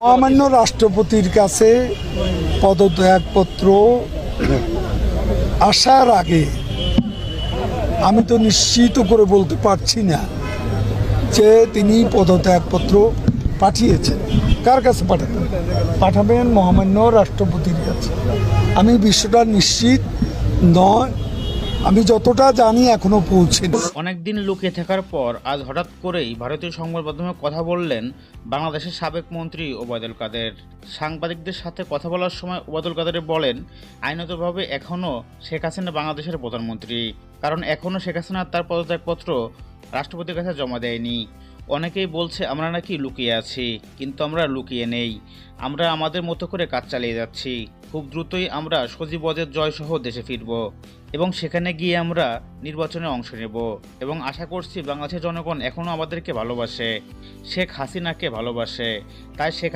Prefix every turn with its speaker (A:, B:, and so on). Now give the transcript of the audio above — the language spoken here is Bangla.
A: সামান্য রাষ্ট্রপতির কাছে পদত্যাগপত্র আসার আগে আমি তো নিশ্চিত করে বলতে পারছি না যে তিনি পদত্যাগপত্র পাঠিয়েছেন। কার কাছে পাঠাবেন মহামান্য রাষ্ট্রপতির কাছে। আমি বিষয়টা নিশ্চিত নয়, আমি যতটা জানি এখনো পৌঁছেনি।
B: অনেকদিন লুকিয়ে থাকার পর আজ হঠাৎ করেই ভারতীয় সংবাদ মাধ্যমে কথা বললেন বাংলাদেশের সাবেক মন্ত্রী ওবায়দুল কাদের। সাংবাদিকদের সাথে কথা বলার সময় ওবায়দুল কাদের বলেন, আইনতভাবে এখনও শেখ হাসিনা বাংলাদেশের প্রধানমন্ত্রী, কারণ এখনও শেখ হাসিনা তার পদত্যাগপত্র রাষ্ট্রপতির কাছে জমা দেয়নি। অনেকেই বলছে আমরা নাকি লুকিয়ে আছি, কিন্তু আমরা লুকিয়ে নেই। আমরা আমাদের মতো করে কাজ চালিয়ে যাচ্ছি। খুব দ্রুতই আমরা সজীবদের জয়সহ দেশে ফিরব এবং সেখানে গিয়ে আমরা নির্বাচনে অংশ নেব এবং আশা করছি বাংলাদেশের জনগণ এখনও আমাদেরকে ভালোবাসে, শেখ হাসিনাকে ভালোবাসে। তাই শেখ